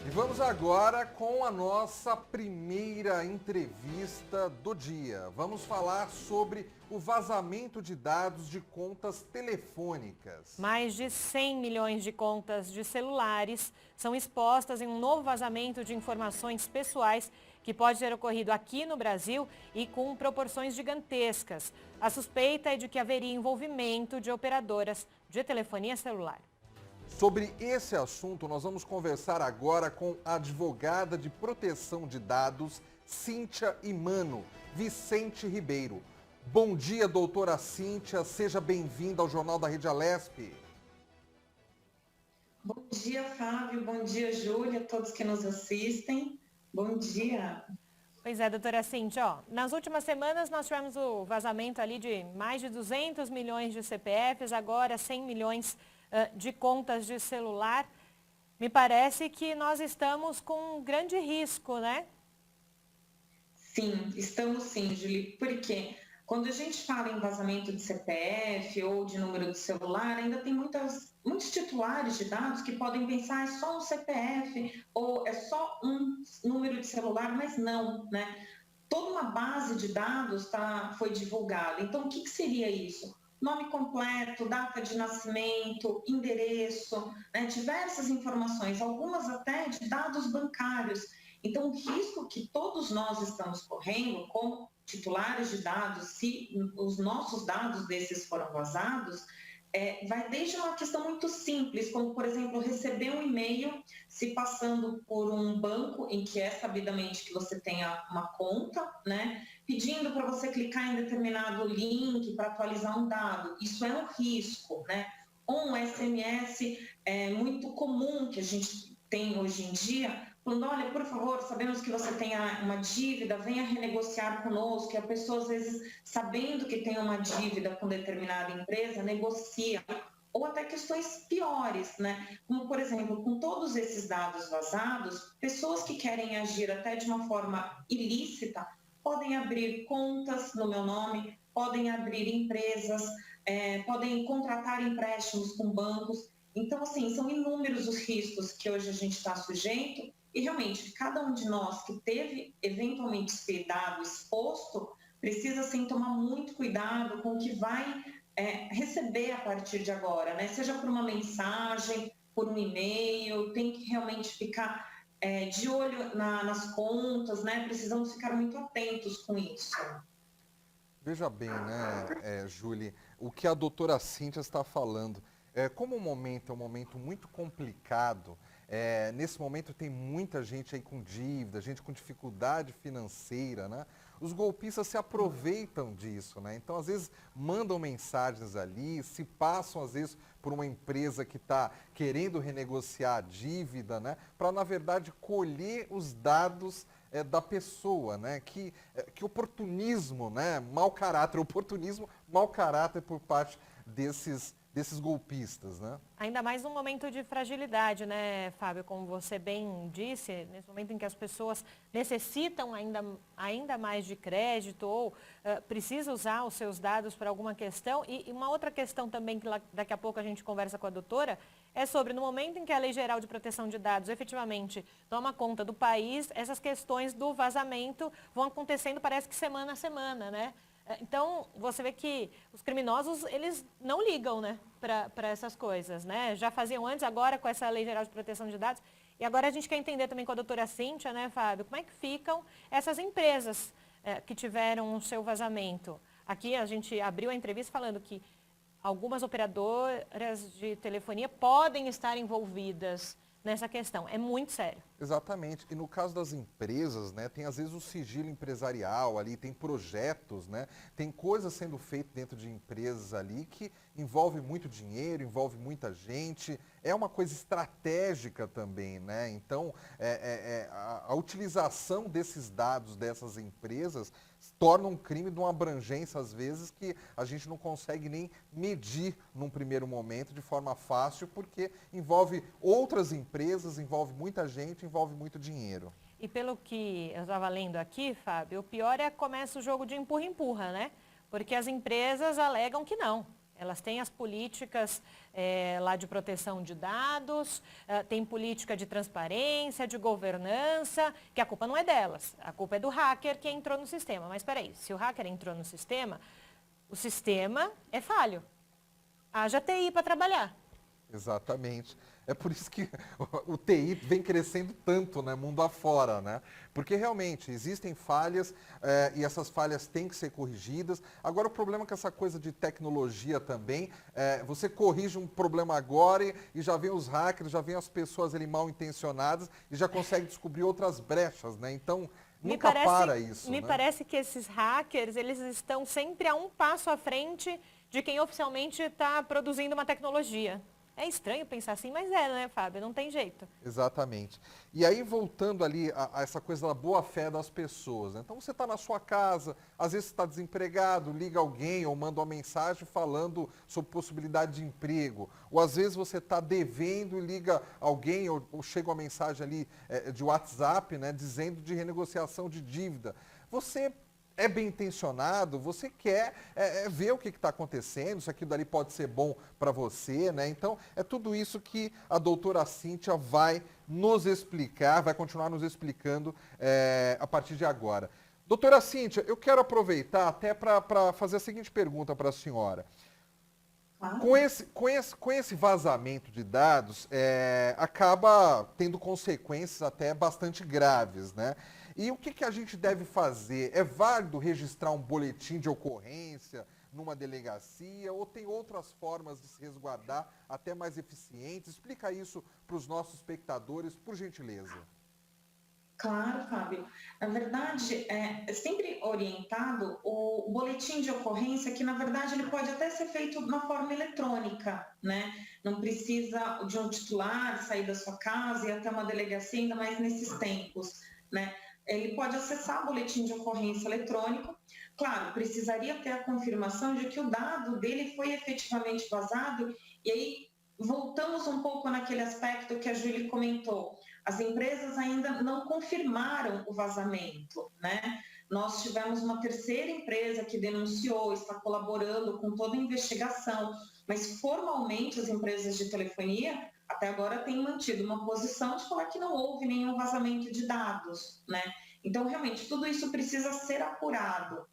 E vamos agora com a nossa primeira entrevista do dia. Vamos falar sobre o vazamento de dados de contas telefônicas. Mais de 100 milhões de contas de celulares são expostas em um novo vazamento de informações pessoais que pode ter ocorrido aqui no Brasil e com proporções gigantescas. A suspeita é de que haveria envolvimento de operadoras de telefonia celular. Sobre esse assunto, nós vamos conversar agora com a advogada de proteção de dados, Cíntia Imano, Vicente Ribeiro. Bom dia, doutora Cíntia, seja bem-vinda ao Jornal da Rede Alesp. Bom dia, Fábio, bom dia, Júlia, todos que nos assistem. Bom dia. Pois é, doutora Cíntia, nas últimas semanas nós tivemos o vazamento ali de mais de 200 milhões de CPFs, agora 100 milhões de contas de celular. Me parece que nós estamos com um grande risco, né? Sim, estamos sim, Júlia. Por quê? Quando a gente fala em vazamento de CPF ou de número de celular, ainda tem muitos titulares de dados que podem pensar é só um CPF ou é só um número de celular, mas não, né? Toda uma base de dados foi divulgada. Então, o que seria isso? Nome completo, data de nascimento, endereço, né? Diversas informações, algumas até de dados bancários. Então, o risco que todos nós estamos correndo com titulares de dados, se os nossos dados desses foram vazados, vai desde uma questão muito simples, como, por exemplo, receber um e-mail se passando por um banco em que é sabidamente que você tenha uma conta, né, pedindo para você clicar em determinado link para atualizar um dado. Isso é um risco, né? Um SMS muito comum que a gente tem hoje em dia, falando, olha, por favor, sabemos que você tem uma dívida, venha renegociar conosco, e a pessoa, às vezes, sabendo que tem uma dívida com determinada empresa, negocia, ou até questões piores, né? Como, por exemplo, com todos esses dados vazados, pessoas que querem agir até de uma forma ilícita, podem abrir contas no meu nome, podem abrir empresas, podem contratar empréstimos com bancos. Então, assim, são inúmeros os riscos que hoje a gente está sujeito e, realmente, cada um de nós que teve, eventualmente, esse dado exposto, precisa, sim, tomar muito cuidado com o que vai receber a partir de agora, né? Seja por uma mensagem, por um e-mail, tem que realmente ficar de olho nas contas, né? Precisamos ficar muito atentos com isso. Veja bem, né, Júlia, o que a doutora Cíntia está falando. Como o momento é um momento muito complicado, nesse momento tem muita gente aí com dívida, gente com dificuldade financeira, né? Os golpistas se aproveitam disso, né? Então, às vezes, mandam mensagens ali, se passam, às vezes, por uma empresa que está querendo renegociar a dívida, né? Para, na verdade, colher os dados da pessoa, né? Que oportunismo, né? Mau caráter, oportunismo, mau caráter por parte desses golpistas, né? Ainda mais num momento de fragilidade, né, Fábio? Como você bem disse, nesse momento em que as pessoas necessitam ainda mais de crédito ou precisam usar os seus dados para alguma questão. E uma outra questão também, que daqui a pouco a gente conversa com a doutora, é sobre, no momento em que a Lei Geral de Proteção de Dados efetivamente toma conta do país, essas questões do vazamento vão acontecendo, parece que semana a semana, né? Então, você vê que os criminosos, eles não ligam, né, para essas coisas, né? Já faziam antes, agora com essa Lei Geral de Proteção de Dados. E agora a gente quer entender também com a doutora Cíntia, né, Fábio, como é que ficam essas empresas que tiveram o seu vazamento. Aqui a gente abriu a entrevista falando que algumas operadoras de telefonia podem estar envolvidas nessa questão. É muito sério. Exatamente. E no caso das empresas, né, tem às vezes o sigilo empresarial ali, tem projetos, né, tem coisas sendo feitas dentro de empresas ali que envolve muito dinheiro, envolve muita gente, é uma coisa estratégica também, né? Então, a utilização desses dados dessas empresas torna um crime de uma abrangência, às vezes, que a gente não consegue nem medir num primeiro momento de forma fácil, porque envolve outras empresas, envolve muita gente, envolve muito dinheiro. E pelo que eu estava lendo aqui, Fábio, o pior é que começa o jogo de empurra-empurra, né? Porque as empresas alegam que não. Elas têm as políticas lá de proteção de dados, tem política de transparência, de governança, que a culpa não é delas, a culpa é do hacker que entrou no sistema. Mas espera aí, se o hacker entrou no sistema, o sistema é falho. Haja TI para trabalhar. Exatamente. É por isso que o TI vem crescendo tanto, né, mundo afora, né? Porque realmente existem falhas e essas falhas têm que ser corrigidas. Agora o problema é que essa coisa de tecnologia também, você corrige um problema agora e já vem os hackers, já vem as pessoas ali mal intencionadas e já consegue descobrir outras brechas, né? Então nunca para isso. Me né? parece que esses hackers, eles estão sempre a um passo à frente de quem oficialmente está produzindo uma tecnologia. É estranho pensar assim, mas né, Fábio? Não tem jeito. Exatamente. E aí, voltando ali a essa coisa da boa-fé das pessoas. Né? Então, você está na sua casa, às vezes você está desempregado, liga alguém ou manda uma mensagem falando sobre possibilidade de emprego. Ou às vezes você está devendo e liga alguém ou chega uma mensagem ali de WhatsApp, né, dizendo de renegociação de dívida. Você é bem intencionado, você quer ver o que está acontecendo, se aquilo dali pode ser bom para você, né? Então, é tudo isso que a doutora Cíntia vai nos explicar, vai continuar nos explicando a partir de agora. Doutora Cíntia, eu quero aproveitar até para fazer a seguinte pergunta para a senhora. Com esse vazamento de dados, acaba tendo consequências até bastante graves, né? E o que a gente deve fazer? É válido registrar um boletim de ocorrência numa delegacia ou tem outras formas de se resguardar até mais eficientes? Explica isso para os nossos espectadores, por gentileza. Claro, Fábio. Na verdade, é sempre orientado o boletim de ocorrência, que na verdade ele pode até ser feito na forma eletrônica, né? Não precisa de um titular sair da sua casa e ir até uma delegacia, ainda mais nesses tempos, né? Ele pode acessar o boletim de ocorrência eletrônico. Claro, precisaria ter a confirmação de que o dado dele foi efetivamente vazado, e aí voltamos um pouco naquele aspecto que a Júlia comentou. As empresas ainda não confirmaram o vazamento, né? Nós tivemos uma terceira empresa que denunciou, está colaborando com toda a investigação, mas formalmente as empresas de telefonia até agora têm mantido uma posição de falar que não houve nenhum vazamento de dados, né? Então, realmente, tudo isso precisa ser apurado.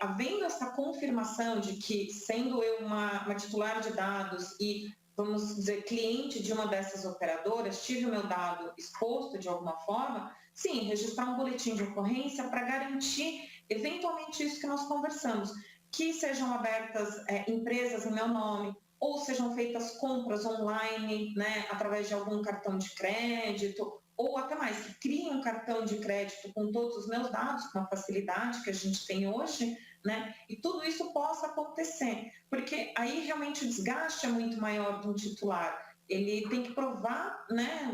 Havendo essa confirmação de que, sendo eu uma titular de dados e, vamos dizer, cliente de uma dessas operadoras, tive o meu dado exposto de alguma forma, sim, registrar um boletim de ocorrência para garantir, eventualmente, isso que nós conversamos, que sejam abertas empresas em meu nome, ou sejam feitas compras online, né, através de algum cartão de crédito, ou até mais, que criem um cartão de crédito com todos os meus dados, com a facilidade que a gente tem hoje, né, e tudo isso possa acontecer, porque aí realmente o desgaste é muito maior de um titular. Ele tem que provar, né,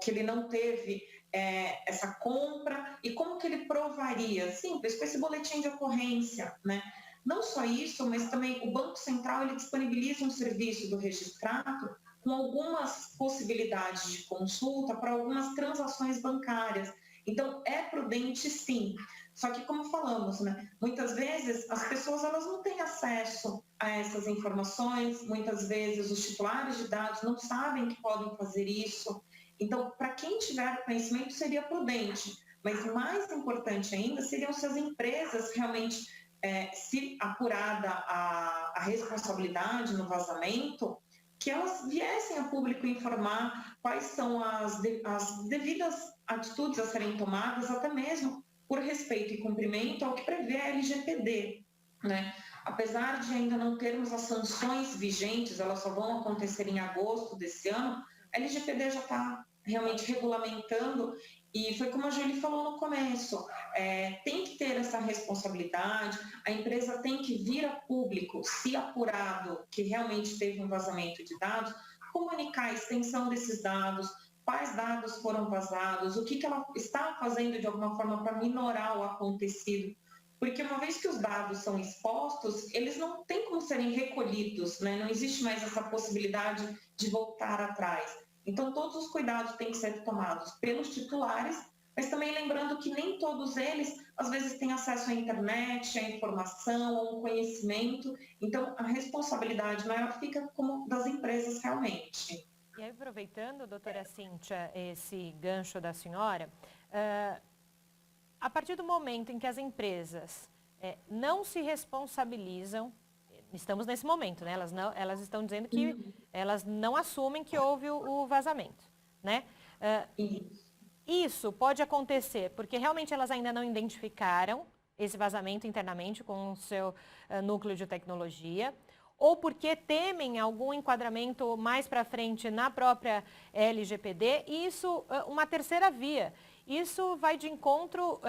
que ele não teve essa compra, e como que ele provaria? Simples, com esse boletim de ocorrência, né? Não só isso, mas também o Banco Central ele disponibiliza um serviço do Registrato com algumas possibilidades de consulta para algumas transações bancárias. Então, é prudente sim. Só que, como falamos, né, muitas vezes as pessoas elas não têm acesso a essas informações, muitas vezes os titulares de dados não sabem que podem fazer isso. Então, para quem tiver conhecimento, seria prudente. Mas mais importante ainda seriam se as empresas realmente se apurada a responsabilidade no vazamento, que elas viessem a público informar quais são as devidas atitudes a serem tomadas, até mesmo por respeito e cumprimento ao que prevê a LGPD, né? Apesar de ainda não termos as sanções vigentes, elas só vão acontecer em agosto desse ano, a LGPD já está realmente regulamentando. E foi como a Julie falou no começo, tem que ter essa responsabilidade, a empresa tem que vir a público, se apurado que realmente teve um vazamento de dados, comunicar a extensão desses dados, quais dados foram vazados, o que ela está fazendo de alguma forma para minorar o acontecido. Porque uma vez que os dados são expostos, eles não têm como serem recolhidos, né? Não existe mais essa possibilidade de voltar atrás. Então, todos os cuidados têm que ser tomados pelos titulares, mas também lembrando que nem todos eles, às vezes, têm acesso à internet, à informação, ao conhecimento, então a responsabilidade maior fica como das empresas realmente. E aí, aproveitando, doutora Cíntia, esse gancho da senhora, a partir do momento em que as empresas não se responsabilizam, estamos nesse momento, né? Elas estão dizendo que elas não assumem que houve o vazamento, né? Isso pode acontecer porque realmente elas ainda não identificaram esse vazamento internamente com o seu núcleo de tecnologia, ou porque temem algum enquadramento mais para frente na própria LGPD, e isso, uma terceira via. Isso vai de encontro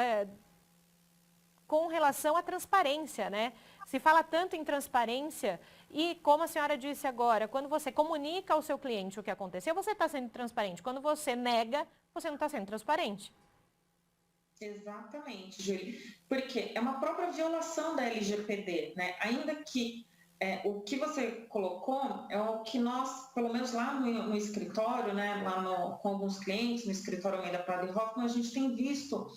com relação à transparência, né? Se fala tanto em transparência e, como a senhora disse agora, quando você comunica ao seu cliente o que aconteceu, você está sendo transparente. Quando você nega, você não está sendo transparente. Exatamente, Júlia. Porque é uma própria violação da LGPD, né? Ainda que o que você colocou é o que nós, pelo menos lá no escritório, né, com alguns clientes, no escritório Almeida Prado e Hoffman, a gente tem visto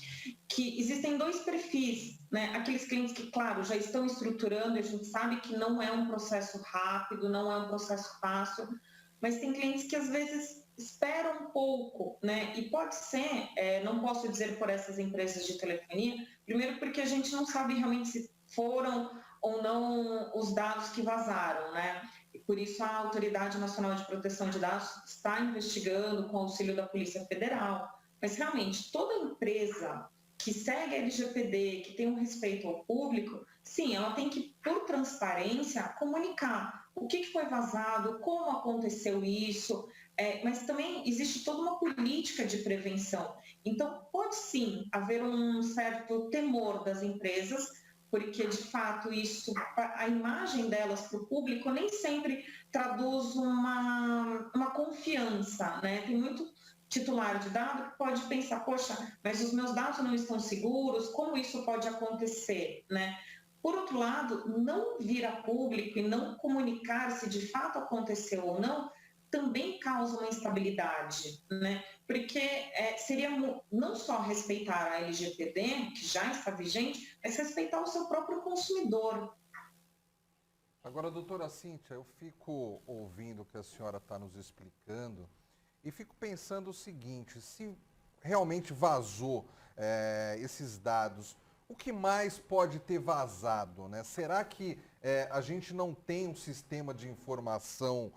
que existem dois perfis, né? Aqueles clientes que, claro, já estão estruturando, e a gente sabe que não é um processo rápido, não é um processo fácil, mas tem clientes que às vezes esperam um pouco, né? E pode ser, não posso dizer por essas empresas de telefonia, primeiro porque a gente não sabe realmente se foram ou não os dados que vazaram, né? E por isso a Autoridade Nacional de Proteção de Dados está investigando com auxílio da Polícia Federal. Mas realmente toda empresa que segue a LGPD, que tem um respeito ao público, sim, ela tem que, por transparência, comunicar o que foi vazado, como aconteceu isso, mas também existe toda uma política de prevenção. Então, pode sim haver um certo temor das empresas, porque de fato isso, a imagem delas para o público nem sempre traduz uma confiança, né? Tem muito titular de dado que pode pensar, poxa, mas os meus dados não estão seguros, como isso pode acontecer, né? Por outro lado, não vir a público e não comunicar se de fato aconteceu ou não, também causa uma instabilidade, né? Porque seria não só respeitar a LGPD, que já está vigente, mas respeitar o seu próprio consumidor. Agora, doutora Cíntia, eu fico ouvindo o que a senhora está nos explicando e fico pensando o seguinte, se realmente vazou esses dados, o que mais pode ter vazado, né? Será que a gente não tem um sistema de informação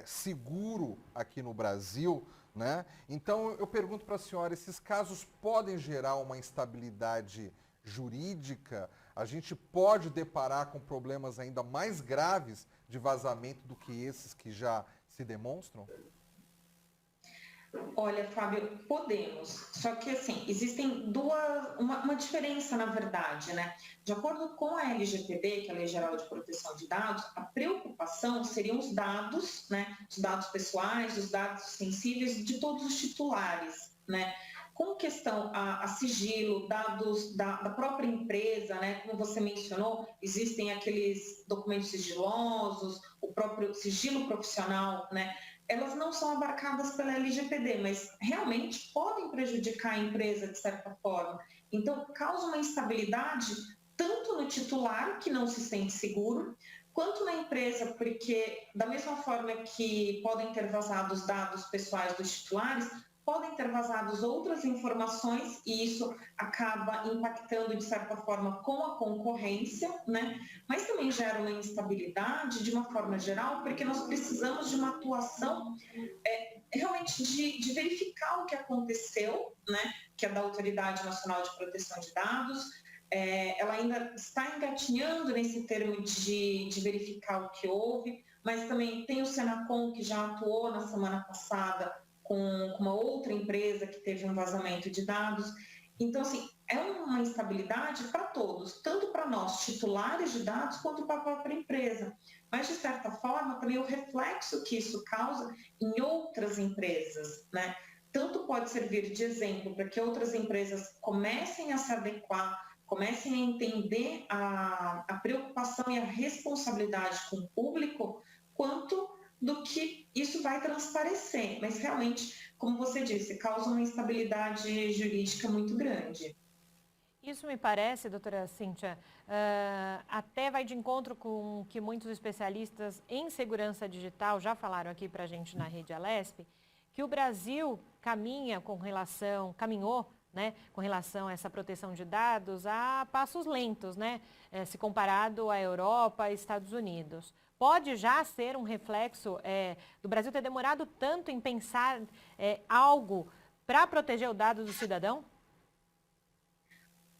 seguro aqui no Brasil, né? Então eu pergunto para a senhora, esses casos podem gerar uma instabilidade jurídica? A gente pode deparar com problemas ainda mais graves de vazamento do que esses que já se demonstram? Olha, Fábio, podemos. Só que, assim, existem uma diferença, na verdade, né? De acordo com a LGPD, que é a Lei Geral de Proteção de Dados, a preocupação seriam os dados, né? Os dados pessoais, os dados sensíveis de todos os titulares, né? Com questão a sigilo, dados da própria empresa, né? Como você mencionou, existem aqueles documentos sigilosos, o próprio sigilo profissional, né? Elas não são abarcadas pela LGPD, mas realmente podem prejudicar a empresa de certa forma. Então, causa uma instabilidade tanto no titular, que não se sente seguro, quanto na empresa, porque da mesma forma que podem ter vazado os dados pessoais dos titulares, podem ter vazados outras informações e isso acaba impactando de certa forma com a concorrência, né? Mas também gera uma instabilidade de uma forma geral, porque nós precisamos de uma atuação realmente de verificar o que aconteceu, né? Que é da Autoridade Nacional de Proteção de Dados. Ela ainda está engatinhando nesse termo de verificar o que houve, mas também tem o Senacom, que já atuou na semana passada com uma outra empresa que teve um vazamento de dados. Então, assim, é uma instabilidade para todos, tanto para nós, titulares de dados, quanto para a própria empresa. Mas, de certa forma, também o reflexo que isso causa em outras empresas, né? Tanto pode servir de exemplo para que outras empresas comecem a se adequar, comecem a entender a preocupação e a responsabilidade com o público, quanto do que isso vai transparecer. Mas realmente, como você disse, causa uma instabilidade jurídica muito grande. Isso me parece, doutora Cíntia, até vai de encontro com o que muitos especialistas em segurança digital já falaram aqui para a gente na Rede Alesp, que o Brasil caminhou, né, com relação a essa proteção de dados a passos lentos, né, se comparado à Europa e Estados Unidos. Pode já ser um reflexo do Brasil ter demorado tanto em pensar algo para proteger o dado do cidadão?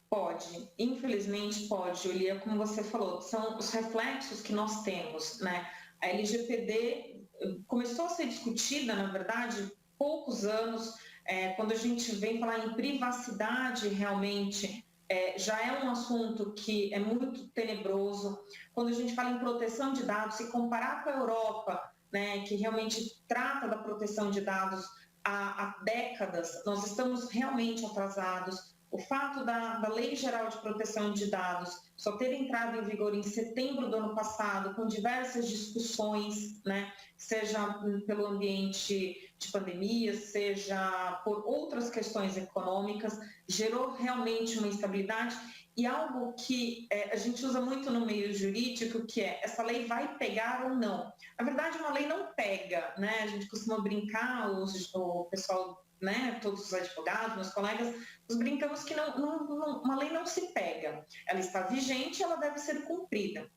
Pode, infelizmente pode, Julia, como você falou, são os reflexos que nós temos, né? A LGPD começou a ser discutida, na verdade, poucos anos, quando a gente vem falar em privacidade, realmente, já é um assunto que é muito tenebroso. Quando a gente fala em proteção de dados, se comparar com a Europa, né, que realmente trata da proteção de dados há décadas, nós estamos realmente atrasados. O fato da Lei Geral de Proteção de Dados só ter entrado em vigor em setembro do ano passado, com diversas discussões, né, seja pelo ambiente de pandemia, seja por outras questões econômicas, gerou realmente uma instabilidade e algo que a gente usa muito no meio jurídico, que é essa lei vai pegar ou não. Na verdade, uma lei não pega, né? A gente costuma brincar, o pessoal, né, todos os advogados, meus colegas, nós brincamos que uma lei não se pega. Ela está vigente, ela deve ser cumprida.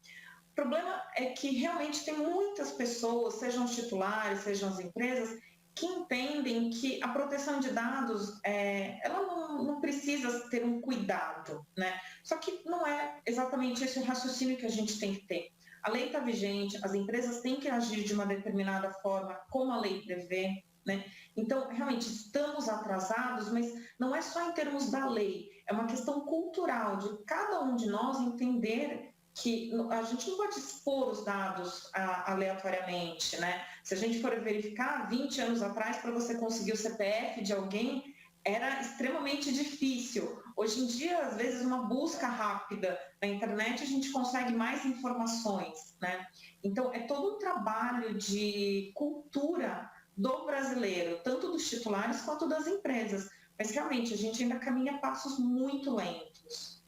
O problema é que realmente tem muitas pessoas, sejam os titulares, sejam as empresas, que entendem que a proteção de dados, ela não precisa ter um cuidado, né? Só que não é exatamente esse o raciocínio que a gente tem que ter. A lei está vigente, as empresas têm que agir de uma determinada forma, como a lei prevê, né? Então, realmente, estamos atrasados, mas não é só em termos da lei, é uma questão cultural de cada um de nós entender que a gente não pode expor os dados aleatoriamente, né? Se a gente for verificar, 20 anos atrás, para você conseguir o CPF de alguém, era extremamente difícil. Hoje em dia, às vezes, uma busca rápida na internet, a gente consegue mais informações, né? Então, é todo um trabalho de cultura do brasileiro, tanto dos titulares quanto das empresas. Mas, realmente, a gente ainda caminha passos muito lentos.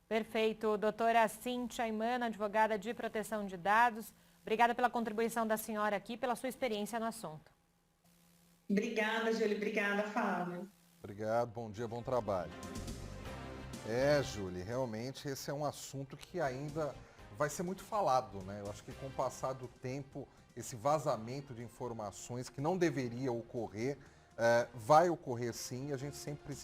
Perfeito. Doutora Cíntia Aimana, advogada de proteção de dados. Obrigada pela contribuição da senhora aqui, pela sua experiência no assunto. Obrigada, Júlia. Obrigada, Fábio. Obrigado, bom dia, bom trabalho. Júlia, realmente esse é um assunto que ainda vai ser muito falado, né? Eu acho que com o passar do tempo, esse vazamento de informações que não deveria ocorrer, vai ocorrer sim, e a gente sempre precisa